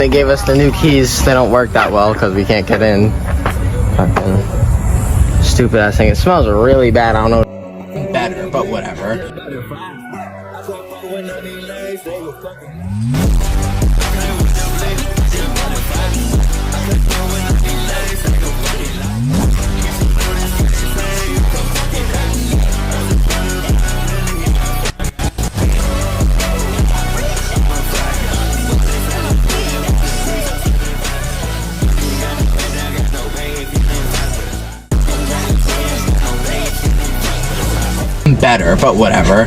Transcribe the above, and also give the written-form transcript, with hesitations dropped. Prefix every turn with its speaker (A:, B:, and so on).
A: They gave us the new keys. They don't work that well because we can't get in. Fucking stupid ass thing. It smells really bad. I don't know. Better, but whatever. Better, but whatever.